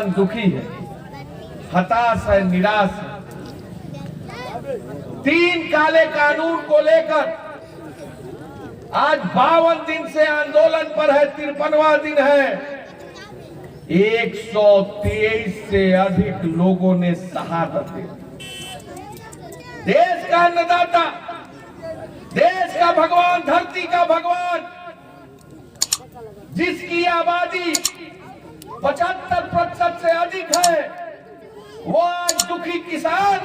किसान दुखी है, हताश है, निराश है। 3 काले कानून को लेकर आज 52 दिन से आंदोलन पर है, 53वां दिन है। 123 से अधिक लोगों ने शहादत दी। देश का अन्नदाता, देश का भगवान, धरती का भगवान, जिसकी आबादी 75% से अधिक है, वो आज दुखी किसान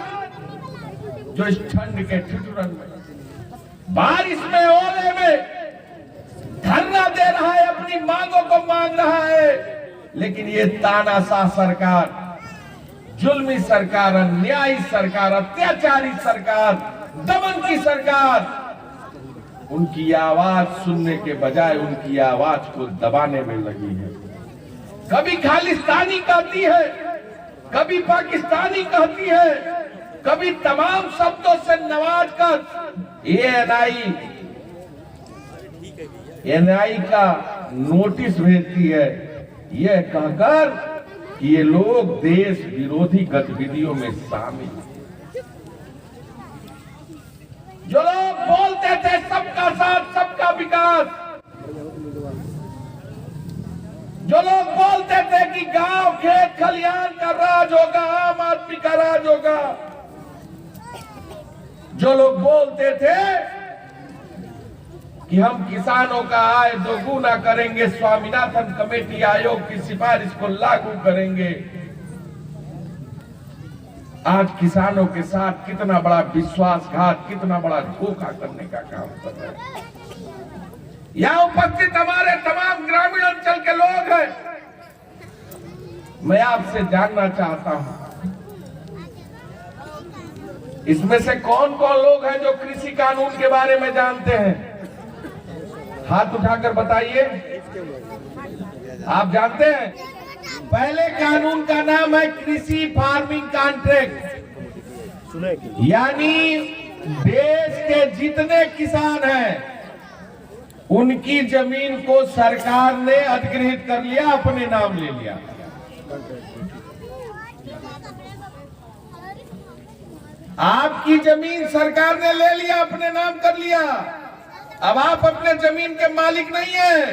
जो इस ठंड के ठिठुरन में, बारिश में, ओले में धरना दे रहा है, अपनी मांगों को मांग रहा है। लेकिन ये तानाशाह सरकार, जुल्मी सरकार, अन्यायी सरकार, अत्याचारी सरकार, दमन की सरकार उनकी आवाज सुनने के बजाय उनकी आवाज को दबाने में लगी है। कभी खालिस्तानी कहती है, कभी पाकिस्तानी कहती है, कभी तमाम शब्दों से नवाज कर एनआई का नोटिस भेजती है, यह कहकर कि ये लोग देश विरोधी गतिविधियों में शामिल हैं। जो लोग बोलते थे सबका साथ सबका विकास, जो लोग बोलते थे कि गांव खेत खलियान का राज होगा, आम आदमी का राज होगा, जो लोग बोलते थे कि हम किसानों का आय दोगुना करेंगे, स्वामीनाथन कमेटी आयोग की सिफारिश को लागू करेंगे, आज किसानों के साथ कितना बड़ा विश्वासघात, कितना बड़ा धोखा करने का काम कर रहे हैं। यहाँ उपस्थित हमारे तमाम ग्रामीण अंचल के लोग हैं। मैं आपसे जानना चाहता हूं, इसमें से कौन कौन लोग हैं जो कृषि कानून के बारे में जानते हैं? हाथ उठाकर बताइए। आप जानते हैं? पहले कानून का नाम है कृषि फार्मिंग कॉन्ट्रैक्ट, यानी देश के जितने किसान हैं उनकी जमीन को सरकार ने अधिग्रहित कर लिया, अपने नाम ले लिया। आपकी जमीन सरकार ने ले लिया, अपने नाम कर लिया। अब आप अपने जमीन के मालिक नहीं हैं।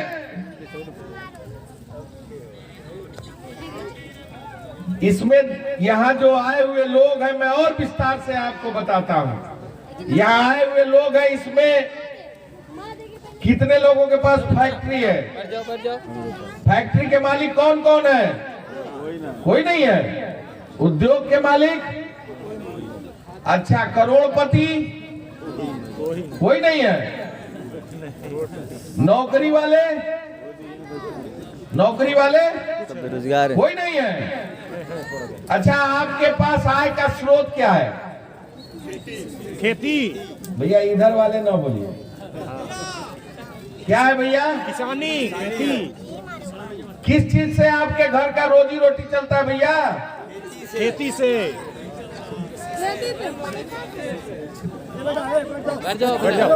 इसमें यहाँ जो आए हुए लोग हैं, मैं और विस्तार से आपको बताता हूँ। यहाँ आए हुए लोग हैं, इसमें कितने लोगों के पास फैक्ट्री है? फैक्ट्री के मालिक कौन कौन है? कोई नहीं है। उद्योग के मालिक? अच्छा, करोड़पति? कोई नहीं है। नौकरी वाले? नौकरी वाले? बेरोजगार? कोई नहीं है। अच्छा, आपके पास आय का स्रोत क्या है? खेती। भैया इधर वाले ना बोलिए, क्या है भैया? किसानी, खेती। किस चीज से आपके घर का रोजी रोटी चलता है भैया? खेती से।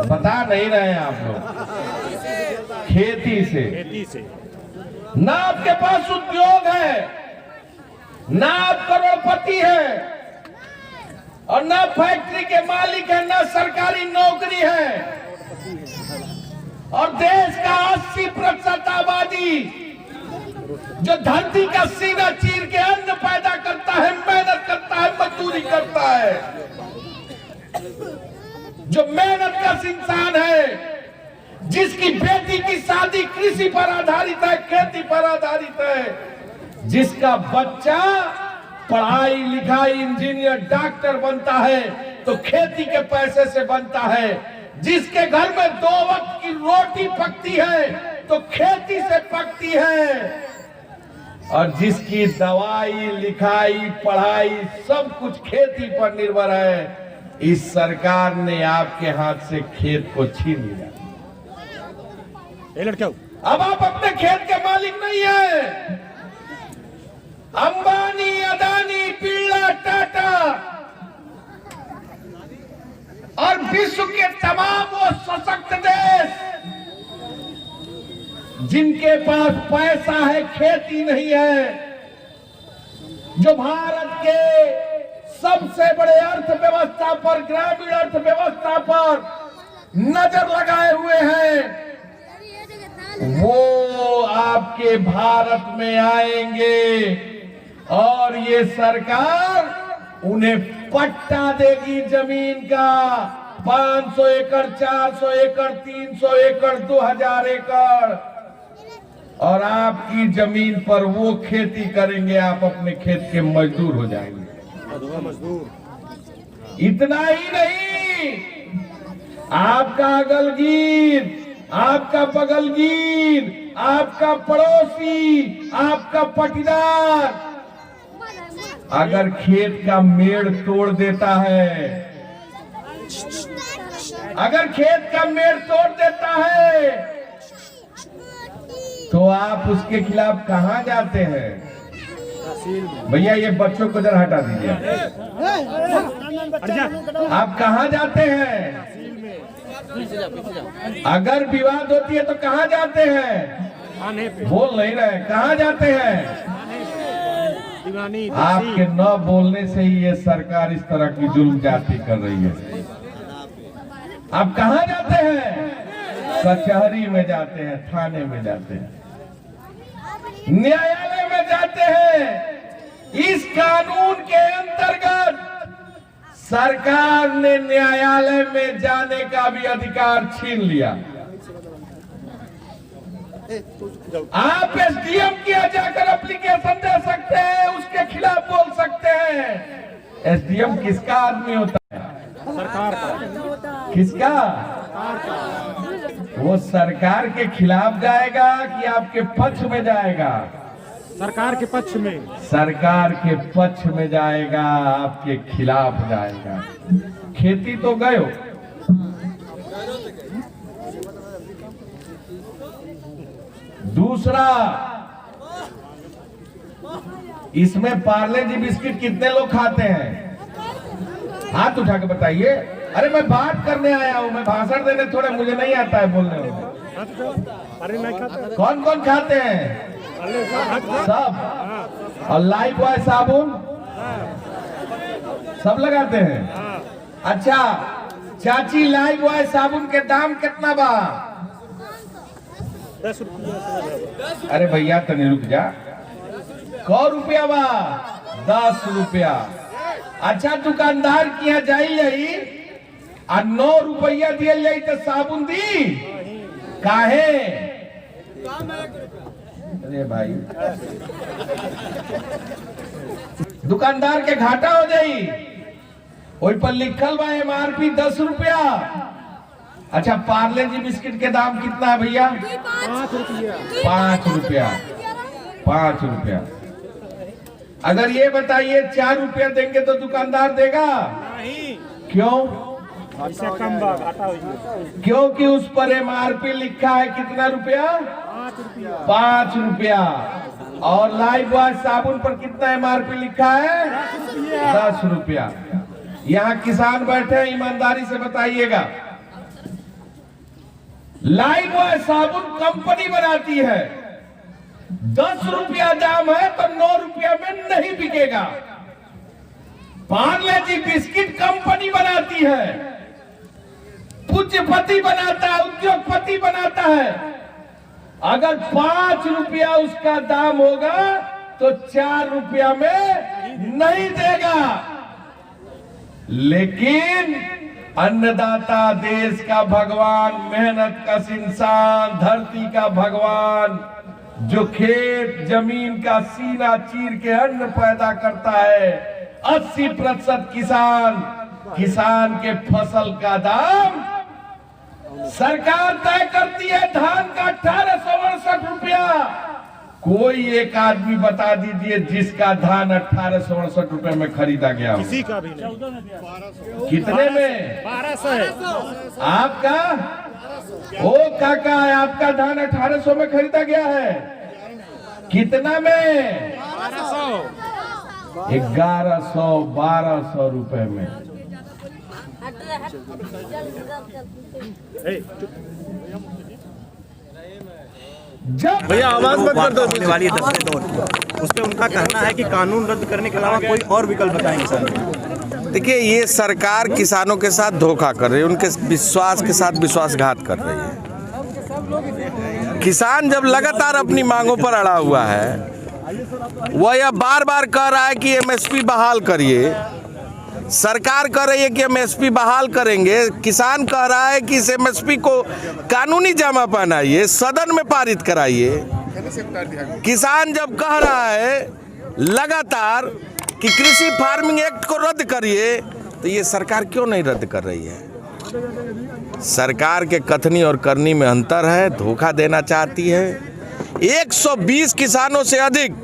बता नहीं रहे हैं आप लोग। खेती से। खेती से। ना आपके पास उद्योग है, ना आप करोड़पति है, और ना फैक्ट्री के मालिक है, ना सरकारी नौकरी है, और देश का 80% आबादी जो धरती का सीना चीर के अन्न पैदा करता है, मेहनत करता है, मजदूरी करता है, जो मेहनत का इंसान है, जिसकी बेटी की शादी कृषि पर आधारित है, खेती पर आधारित है, जिसका बच्चा पढ़ाई लिखाई इंजीनियर डॉक्टर बनता है तो खेती के पैसे से बनता है, जिसके घर में 2 वक्त की रोटी पकती है तो खेती से पकती है, और जिसकी दवाई लिखाई पढ़ाई सब कुछ खेती पर निर्भर है, इस सरकार ने आपके हाथ से खेत को छीन लिया। अब आप अपने खेत के मालिक नहीं है। अंबानी, अदानी, बिरला, टाटा और विश्व के तमाम वो सशक्त देश जिनके पास पैसा है, खेती नहीं है, जो भारत के सबसे बड़े अर्थव्यवस्था पर, ग्रामीण अर्थव्यवस्था पर नजर लगाए हुए हैं, वो आपके भारत में आएंगे और ये सरकार उन्हें पट्टा देगी जमीन का। 500 एकड़, 400 एकड़, 300 एकड़, 2000 एकड़, और आपकी जमीन पर वो खेती करेंगे, आप अपने खेत के मजदूर हो जाएंगे। इतना ही नहीं, आपका अगलगीर, आपका बगलगीर, आपका पड़ोसी, आपका पटीदार अगर खेत का मेड़ तोड़ देता है, अगर खेत का मेड़ तोड़ देता है, तो आप उसके खिलाफ कहां जाते हैं? भैया ये बच्चों को जरा हटा दीजिए। आप कहां जाते हैं? अगर विवाद होती है तो कहां जाते हैं? बोल नहीं रहे, कहां जाते हैं? आपके न बोलने से ही ये सरकार इस तरह की जुल्म जाती कर रही है। आप कहां जाते हैं? कचहरी में जाते हैं, थाने में जाते हैं, न्यायालय में जाते हैं। इस कानून के अंतर्गत सरकार ने न्यायालय में जाने का भी अधिकार छीन लिया। आप एसडीएम के यहाँ जाकर एप्लीकेशन दे सकते हैं, उसके खिलाफ बोल सकते हैं। एसडीएम किसका आदमी होता है? सरकार का। किसका? वो सरकार के खिलाफ जाएगा कि आपके पक्ष में जाएगा? सरकार के पक्ष में। सरकार के पक्ष में जाएगा, आपके खिलाफ जाएगा। खेती तो गए हो, दूसरा इसमें पार्ले जी बिस्किट कितने लोग खाते हैं? हाथ उठा के बताइए। अरे मैं बात करने आया हूँ, मैं भाषण देने थोड़े, मुझे नहीं आता है बोलने में। कौन कौन खाते हैं? सब। और लाइफ बॉय साबुन सब लगाते हैं। अच्छा चाची, लाइफ बॉय साबुन के दाम कितना बा? 10 रुपया। अरे भैया तनी रुक जा। 100 रुपया बा? 10 रुपया। अच्छा दुकानदार की यहाँ जाई आ 9 रुपया दिया जाई तो साबुन दी काहे? अरे भाई दुकानदार के घाटा हो जाई। वही पर लिखल बा एमआरपी 10 रुपया। अच्छा पार्ले जी बिस्किट के दाम कितना है भैया? 5 रुपया। 5 रुपया। 5 रुपया। अगर ये बताइए 4 रुपया देंगे तो दुकानदार देगा? नहीं। क्यों? इससे कम घाटा हो जाएगा। क्योंकि उस पर एमआरपी लिखा है कितना रुपया? 5 रुपया। 5 रुपया। और लाइफ बॉय साबुन पर कितना एमआरपी लिखा है? 10 रुपया। यहाँ किसान बैठे हैं, ईमानदारी से बताइएगा, लाइफ बॉय साबुन कंपनी बनाती है, 10 रुपया दाम है तो 9 रुपया में नहीं बिकेगा। पार्ले जी बिस्किट कंपनी बनाती है, पूंजीपति बनाता है, उद्योगपति बनाता है। अगर 5 रुपया उसका दाम होगा तो 4 रुपया में नहीं देगा। लेकिन अन्नदाता, देश का भगवान, मेहनत का इंसान, धरती का भगवान, जो खेत जमीन का सीना चीर के अन्न पैदा करता है, 80% किसान के फसल का दाम सरकार तय करती है। धान का 1868 रुपया। कोई एक आदमी बता दीजिए जिसका धान 1868 रुपए में खरीदा गया हो? किसी का भी नहीं। कितने में? 1200 है। आपका? ओ काका, आपका धान 1800 में खरीदा गया है? कितना में? 1200। 1100 1200 रुपए में। जब भैया आवाज मत कर दो। होने वाली है 10वें दौर की, उसमें उनका कहना है कि कानून रद्द करने के अलावा कोई और विकल्प बताएं किसान। देखिए, ये सरकार किसानों के साथ धोखा कर रही है, उनके विश्वास के साथ विश्वासघात कर रही है। किसान जब लगातार अपनी मांगों पर अड़ा हुआ है, वह यह बार बार कह रहा है कि एमएसपी बहाल करिए। सरकार कह रही है कि एमएसपी बहाल करेंगे, किसान कह रहा है कि इस एमएसपी को कानूनी जमा पहनाइए, सदन में पारित कराइए। किसान जब कह रहा है लगातार कि कृषि फार्मिंग एक्ट को रद्द करिए, तो ये सरकार क्यों नहीं रद्द कर रही है? सरकार के कथनी और करनी में अंतर है, धोखा देना चाहती है। 120 किसानों से अधिक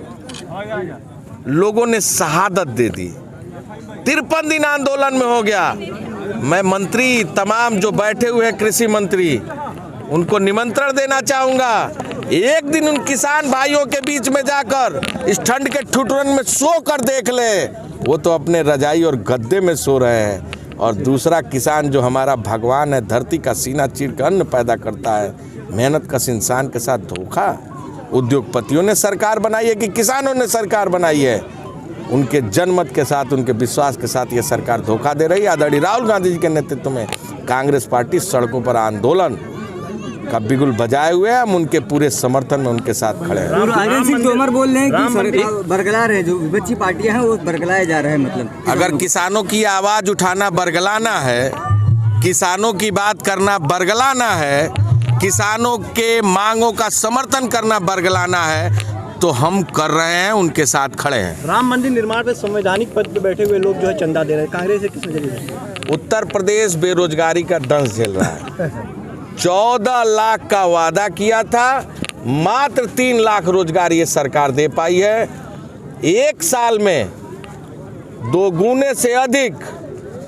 लोगों ने शहादत दे दी, 53 दिन आंदोलन में हो गया। मैं मंत्री तमाम जो बैठे हुए हैं कृषि मंत्री, उनको निमंत्रण देना चाहूंगा, एक दिन उन किसान भाइयों के बीच में जाकर इस ठंड के ठिठुरन में सो कर देख ले। वो तो अपने रजाई और गद्दे में सो रहे हैं, और दूसरा किसान जो हमारा भगवान है, धरती का सीना चीर कर अन्न पैदा करता है, मेहनत कश इंसान के साथ धोखा। उद्योगपतियों ने सरकार बनाई है कि किसानों ने सरकार बनाई है? उनके जनमत के साथ, उनके विश्वास के साथ ये सरकार धोखा दे रही है। आदरणीय राहुल गांधी जी के नेतृत्व में कांग्रेस पार्टी सड़कों पर आंदोलन का बिगुल बजाए हुए हैं। हम उनके पूरे समर्थन में उनके साथ खड़े हैं। आनंद सिंह तोमर बोल रहे हैं कि सरकार बरगलार है, जो विपक्षी पार्टियां हैं वो बरगलाए जा रहे हैं। मतलब अगर किसानों की आवाज़ उठाना बरगलाना है, किसानों की बात करना बरगलाना है, किसानों के मांगों का समर्थन करना बरगलाना है, तो हम कर रहे हैं, उनके साथ खड़े हैं। राम मंदिर निर्माण पे संवैधानिक पद पे बैठे हुए लोग जो है चंदा दे रहे हैं, कांग्रेस से किस नजरिए से? उत्तर प्रदेश बेरोजगारी का दंश झेल रहा है। 14 लाख का वादा किया था, मात्र 3 लाख रोजगार ये सरकार दे पाई है। एक साल में 2 गुने से अधिक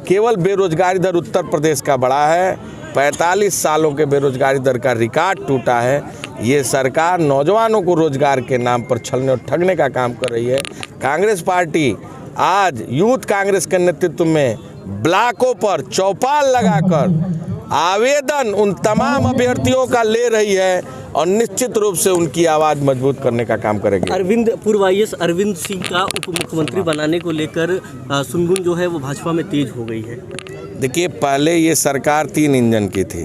केवल बेरोजगारी दर उत्तर प्रदेश का बढ़ा है। 45 सालों के बेरोजगारी दर का रिकॉर्ड टूटा है। ये सरकार नौजवानों को रोजगार के नाम पर छलने और ठगने का काम कर रही है। कांग्रेस पार्टी आज यूथ कांग्रेस के नेतृत्व में ब्लॉकों पर चौपाल लगाकर आवेदन उन तमाम अभ्यर्थियों का ले रही है, और निश्चित रूप से उनकी आवाज़ मजबूत करने का काम करेगी। पूर्व IAS अरविंद सिंह का उप मुख्यमंत्री बनाने को लेकर सुनगुन जो है वो भाजपा में तेज हो गई है। देखिए, पहले ये सरकार 3 इंजन की थी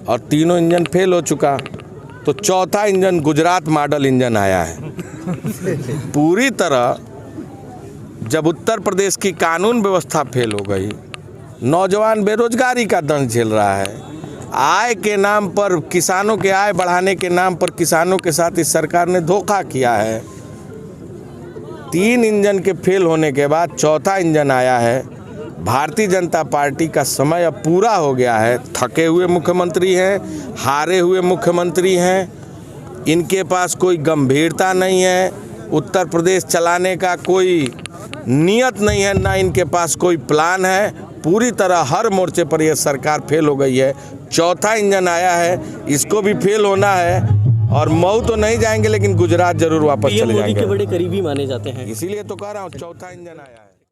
और तीनों इंजन फेल हो चुका, तो चौथा इंजन गुजरात मॉडल इंजन आया है। पूरी तरह जब उत्तर प्रदेश की कानून व्यवस्था फेल हो गई, नौजवान बेरोजगारी का दंश झेल रहा है, आय के नाम पर, किसानों के आय बढ़ाने के नाम पर किसानों के साथ इस सरकार ने धोखा किया है। 3 इंजन के फेल होने के बाद चौथा इंजन आया है। भारतीय जनता पार्टी का समय अब पूरा हो गया है। थके हुए मुख्यमंत्री हैं, हारे हुए मुख्यमंत्री हैं, इनके पास कोई गंभीरता नहीं है, उत्तर प्रदेश चलाने का कोई नियत नहीं है, ना इनके पास कोई प्लान है। पूरी तरह हर मोर्चे पर यह सरकार फेल हो गई है। चौथा इंजन आया है, इसको भी फेल होना है, और मऊ तो नहीं जाएंगे लेकिन गुजरात जरूर वापस चले जाएंगे। मोदी के बड़े करीबी माने जाते हैं, इसीलिए तो कह रहा हूँ चौथा इंजन आया है।